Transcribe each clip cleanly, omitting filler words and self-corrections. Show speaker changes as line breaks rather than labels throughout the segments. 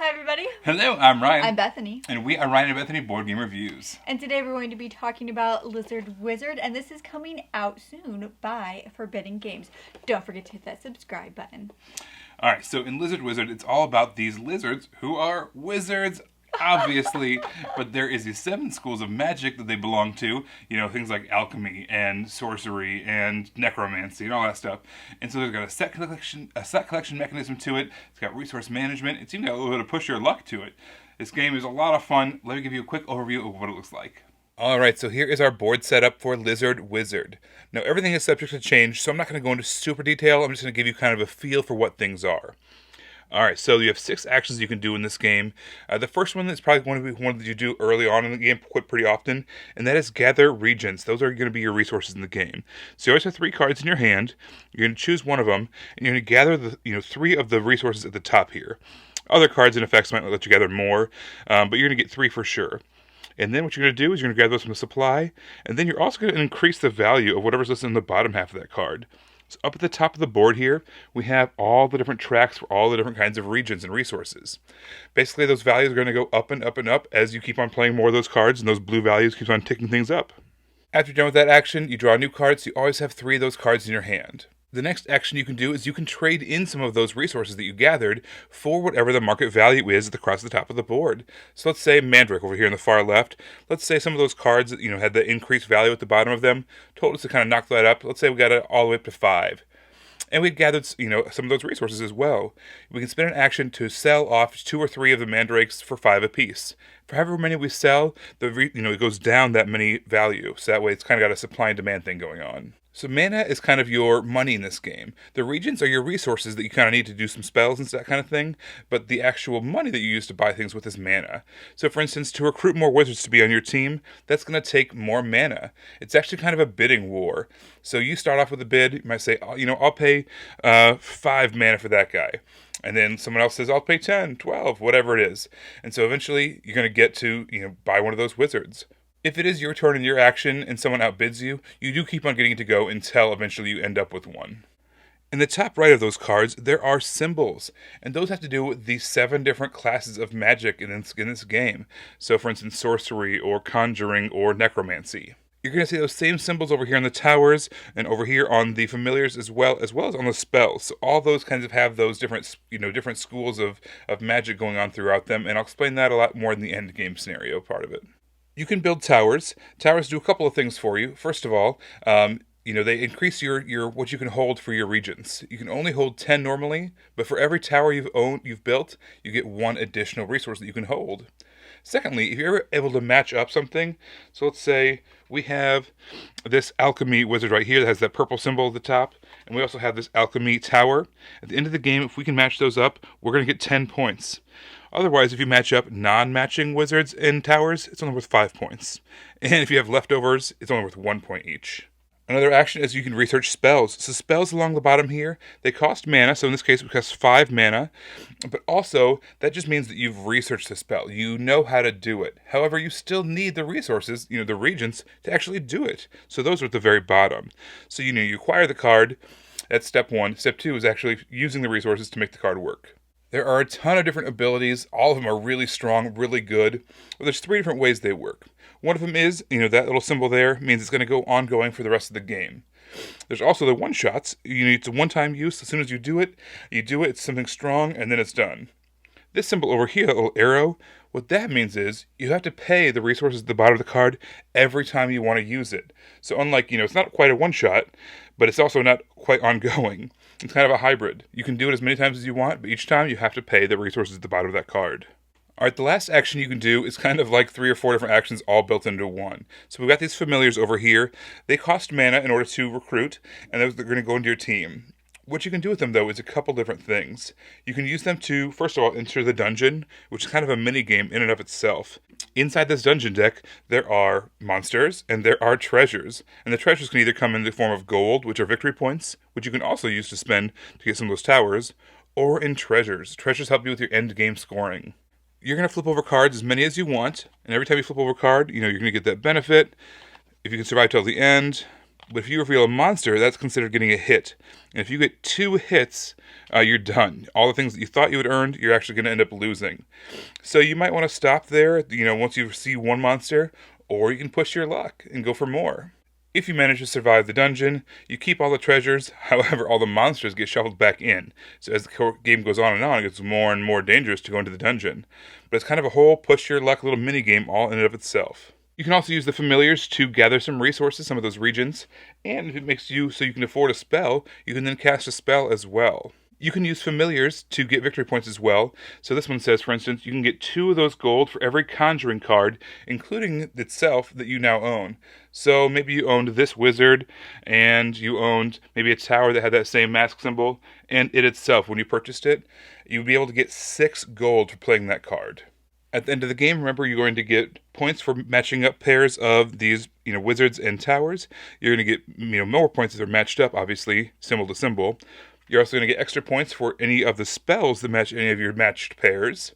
Hi everybody.
Hello, I'm Ryan.
I'm Bethany.
And we are Ryan and Bethany Board Game Reviews.
And today we're going to be talking about Lizard Wizard, and this is coming out soon by Forbidden Games. Don't forget to hit that subscribe button.
Alright, so in Lizard Wizard, it's all about these lizards who are wizards, obviously, but there is these 7 schools of magic that they belong to, things like alchemy and sorcery and necromancy and all that stuff. And so there's got a set collection mechanism to it. It's got resource management. It's even got a little bit of push your luck to it. This game is a lot of fun. Let me give you a quick overview of what it looks like. Alright, so here is our board setup for Lizard Wizard. Now everything is subject to change, so I'm not going to go into super detail. I'm just going to give you kind of a feel for what things are. Alright, so you have 6 actions you can do in this game. The first one is probably going to be one that you do early on in the game, quite pretty often, and that is gather Regents. Those are going to be your resources in the game. So you always have 3 cards in your hand. You're going to choose one of them, and you're going to gather the 3 of the resources at the top here. Other cards and effects might let you gather more, but you're going to get 3 for sure. And then what you're going to do is you're going to gather those from the supply, and then you're also going to increase the value of whatever's listed in the bottom half of that card. So up at the top of the board here, we have all the different tracks for all the different kinds of regions and resources. Basically, those values are going to go up and up and up as you keep on playing more of those cards, and those blue values keep on ticking things up. After you're done with that action, you draw a new card, so you always have 3 of those cards in your hand. The next action you can do is you can trade in some of those resources that you gathered for whatever the market value is across the top of the board. So let's say Mandrake over here in the far left. Let's say some of those cards that had the increased value at the bottom of them told us to kind of knock that up. Let's say we got it all the way up to 5. And we gathered some of those resources as well. We can spend an action to sell off 2 or 3 of the mandrakes for 5 apiece. For however many we sell, it goes down that many value. So that way it's kind of got a supply and demand thing going on. So mana is kind of your money in this game. The regions are your resources that you kind of need to do some spells and that kind of thing, but the actual money that you use to buy things with is mana. So for instance, to recruit more wizards to be on your team, that's going to take more mana. It's actually kind of a bidding war. So you start off with a bid, you might say, I'll pay 5 mana for that guy. And then someone else says, I'll pay 10, 12, whatever it is. And so eventually you're going to get to, buy one of those wizards. If it is your turn in your action and someone outbids you, you do keep on getting to go until eventually you end up with one. In the top right of those cards, there are symbols, and those have to do with the 7 different classes of magic in this game. So for instance, sorcery, or conjuring, or necromancy. You're going to see those same symbols over here on the towers, and over here on the familiars as well as on the spells. So all those kinds of have those different schools of magic going on throughout them, and I'll explain that a lot more in the end game scenario part of it. You can build towers. Towers do a couple of things for you. First of all, they increase your what you can hold for your regions. You can only hold 10 normally, but for every tower you've built, you get 1 additional resource that you can hold. Secondly, if you're ever able to match up something, so let's say we have this alchemy wizard right here that has that purple symbol at the top, and we also have this alchemy tower. At the end of the game, if we can match those up, we're going to get 10 points. Otherwise, if you match up non-matching wizards and towers, it's only worth 5 points. And if you have leftovers, it's only worth 1 point each. Another action is you can research spells. So spells along the bottom here, they cost mana. So in this case, it costs 5 mana. But also, that just means that you've researched the spell. You know how to do it. However, you still need the resources, the regents, to actually do it. So those are at the very bottom. So you acquire the card. That's step 1. Step 2 is actually using the resources to make the card work. There are a ton of different abilities. All of them are really strong, really good. But there's 3 different ways they work. One of them is, that little symbol there means it's going to go ongoing for the rest of the game. There's also the one-shots. It's a one-time use. As soon as you do it, it's something strong, and then it's done. This symbol over here, that little arrow, what that means is you have to pay the resources at the bottom of the card every time you want to use it. So unlike, it's not quite a one-shot, but it's also not quite ongoing. It's kind of a hybrid. You can do it as many times as you want, but each time you have to pay the resources at the bottom of that card. Alright, the last action you can do is kind of like 3 or 4 different actions all built into one. So we've got these familiars over here. They cost mana in order to recruit, and they're going to go into your team. What you can do with them, though, is a couple different things. You can use them to, first of all, enter the dungeon, which is kind of a mini-game in and of itself. Inside this dungeon deck, there are monsters, and there are treasures. And the treasures can either come in the form of gold, which are victory points, which you can also use to spend to get some of those towers, or in treasures. Treasures help you with your end-game scoring. You're going to flip over cards as many as you want, and every time you flip over a card, you're going to get that benefit. If you can survive till the end, But if you reveal a monster, that's considered getting a hit. And if you get 2 hits, you're done. All the things that you thought you had earned, you're actually going to end up losing. So you might want to stop there, once you see one monster, or you can push your luck and go for more. If you manage to survive the dungeon, you keep all the treasures. However, all the monsters get shuffled back in. So as the game goes on, it gets more and more dangerous to go into the dungeon. But it's kind of a whole push your luck little mini game all in and of itself. You can also use the familiars to gather some resources, some of those regents. And if it makes you so you can afford a spell, you can then cast a spell as well. You can use familiars to get victory points as well. So this one says, for instance, you can get 2 of those gold for every conjuring card, including itself, that you now own. So maybe you owned this wizard, and you owned maybe a tower that had that same mask symbol, and it itself, when you purchased it, you'd be able to get 6 gold for playing that card. At the end of the game, remember, you're going to get points for matching up pairs of these, wizards and towers. You're going to get, more points if they're matched up, obviously, symbol to symbol. You're also going to get extra points for any of the spells that match any of your matched pairs.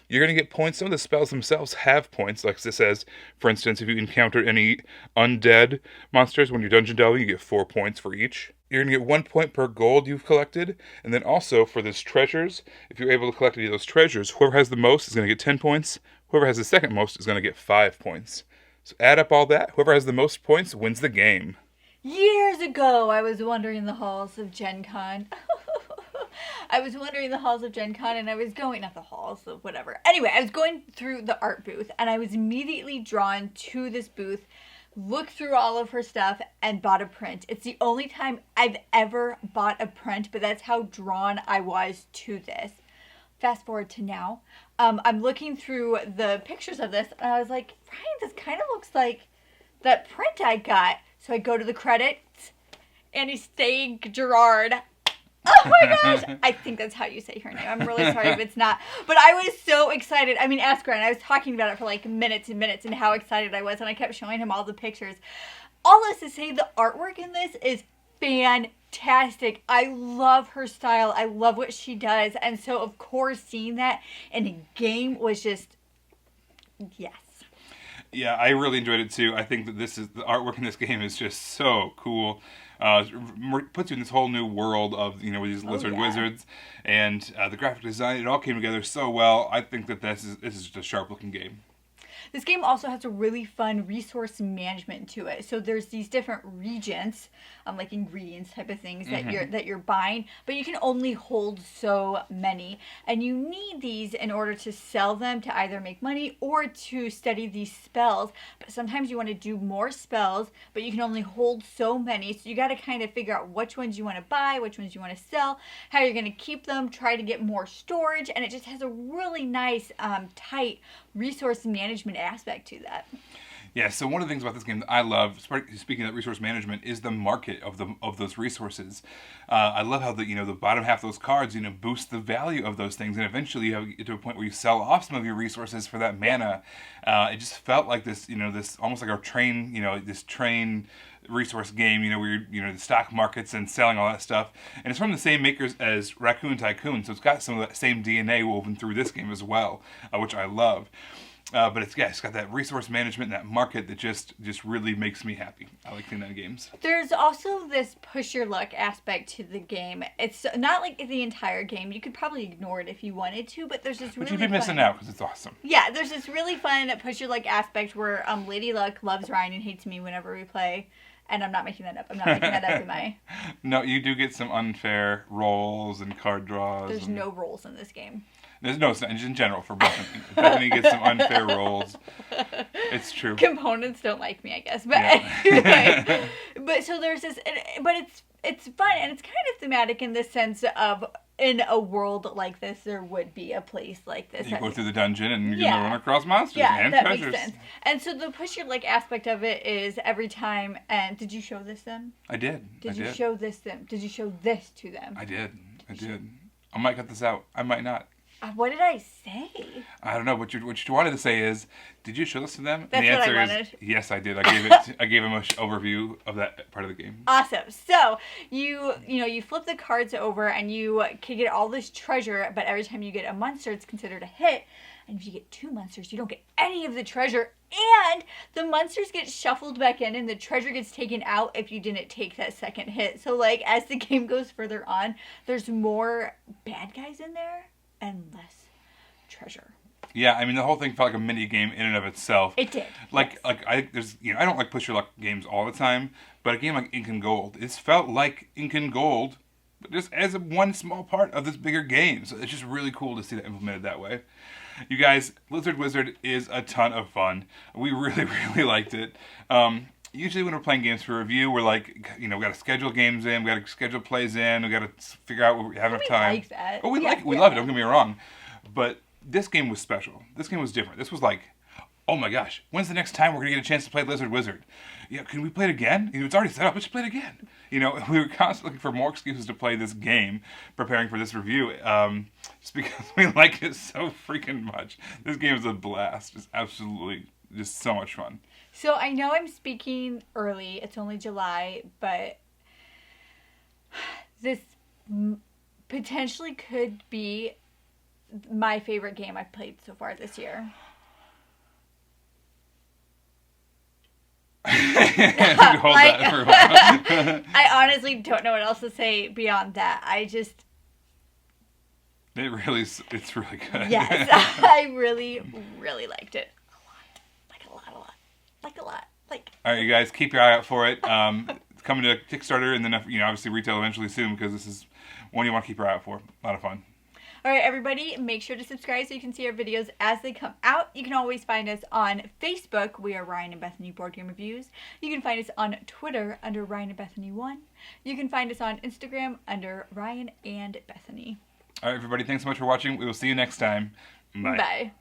You're going to get points. Some of the spells themselves have points. Like this says, for instance, if you encounter any undead monsters when you're dungeon delving, you get 4 points for each. You're going to get 1 point per gold you've collected. And then also for these treasures, if you're able to collect any of those treasures, whoever has the most is going to get 10 points. Whoever has the second most is going to get 5 points. So add up all that. Whoever has the most points wins the game.
Years ago, I was wandering the halls of Gen Con. I was wandering the halls of Gen Con, and I was going, not the halls, so whatever. Anyway, I was going through the art booth, and I was immediately drawn to this booth, looked through all of her stuff, and bought a print. It's the only time I've ever bought a print, but that's how drawn I was to this. Fast forward to now. I'm looking through the pictures of this, and I was like, Ryan, this kind of looks like that print I got. So I go to the credits, Anastasia Gerard. Oh my gosh! I think that's how you say her name. I'm really sorry if it's not. But I was so excited. I mean, ask Grant. I was talking about it for like minutes and minutes and how excited I was. And I kept showing him all the pictures. All this to say, the artwork in this is fantastic. I love her style. I love what she does. And so, of course, seeing that in a game was just, yes.
Yeah, I really enjoyed it too. I think that the artwork in this game is just so cool. It puts you in this whole new world of these lizard wizards, and the graphic design. It all came together so well. I think that this is just a sharp looking game.
This game also has a really fun resource management to it. So there's these different regents, like ingredients type of things that you're buying, but you can only hold so many, and you need these in order to sell them to either make money or to study these spells. But sometimes you want to do more spells, but you can only hold so many. So you got to kind of figure out which ones you want to buy, which ones you want to sell, how you're going to keep them, try to get more storage, and it just has a really nice, tight resource management aspect to that.
Yeah, so one of the things about this game that I love, speaking of resource management, is the market of those resources. I love how the bottom half of those cards boost the value of those things, and eventually you get to a point where you sell off some of your resources for that mana. It just felt like this this almost like a train this train resource game where you're the stock markets and selling all that stuff, and it's from the same makers as Raccoon Tycoon, so it's got some of that same DNA woven through this game as well, which I love. But it's got that resource management and that market that just really makes me happy. I like seeing that in games.
There's also this push your luck aspect to the game. It's not like the entire game. You could probably ignore it if you wanted to, but there's this really
But you'd be missing out because it's awesome.
Yeah, there's this really fun push your luck aspect where Lady Luck loves Ryan and hates me whenever we play. And I'm not making that up. I'm not making that up, am I?
No, you do get some unfair rolls and card draws.
There's no rolls in this game.
There's no, just in general for Bethany. Bethany gets some unfair rolls. It's true.
Components don't like me, I guess. But
yeah.
Anyway, but so there's this, but it's fun and it's kind of thematic in the sense of in a world like this, there would be a place like this.
You go through the dungeon and you're gonna run across monsters and
that
treasures.
Makes sense. And so the push your luck aspect of it is every time. And did you show this them?
I did.
Did you show this them? Did you show this to them?
I did. I might cut this out. I might not.
What did I say?
I don't know. What you wanted to say is, did you show this to them?
That's
and the
what I
answer
wanted.
is yes, I did. I gave them an overview of that part of the game.
Awesome. So you flip the cards over and you can get all this treasure, but every time you get a monster, it's considered a hit. And if you get 2 monsters, you don't get any of the treasure. And the monsters get shuffled back in and the treasure gets taken out if you didn't take that second hit. So, like, as the game goes further on, there's more bad guys in there and less treasure.
Yeah, I mean the whole thing felt like a mini game in and of itself.
It did.
Like I don't like push your luck games all the time, but a game like Ink and Gold, it's felt like Ink and Gold, but just as one small part of this bigger game. So it's just really cool to see that implemented that way. You guys, Lizard Wizard is a ton of fun. We really, really liked it. Usually when we're playing games for review, we're like, we got to schedule games in, we got to schedule plays in, we got to figure out what we have enough time.
We like that.
Oh, we like it. We love it. Don't get me wrong. But this game was special. This game was different. This was like, oh my gosh, when's the next time we're going to get a chance to play Lizard Wizard? Yeah, can we play it again? It's already set up. Let's play it again. We were constantly looking for more excuses to play this game, preparing for this review, just because we like it so freaking much. This game is a blast. It's absolutely just so much fun.
So I know I'm speaking early. It's only July, but this potentially could be my favorite game I've played so far this year.
Hold that for a while.
I honestly don't know what else to say beyond that.
It's really good.
Yes, I really, really liked it. A lot.
All right, you guys, keep your eye out for it. It's coming to Kickstarter and then, obviously retail eventually soon because this is one you want to keep your eye out for. A lot of fun.
All right, everybody, make sure to subscribe so you can see our videos as they come out. You can always find us on Facebook. We are Ryan and Bethany Board Game Reviews. You can find us on Twitter under Ryan and Bethany 1. You can find us on Instagram under Ryan and Bethany.
All right, everybody, thanks so much for watching. We will see you next time. Bye.
Bye.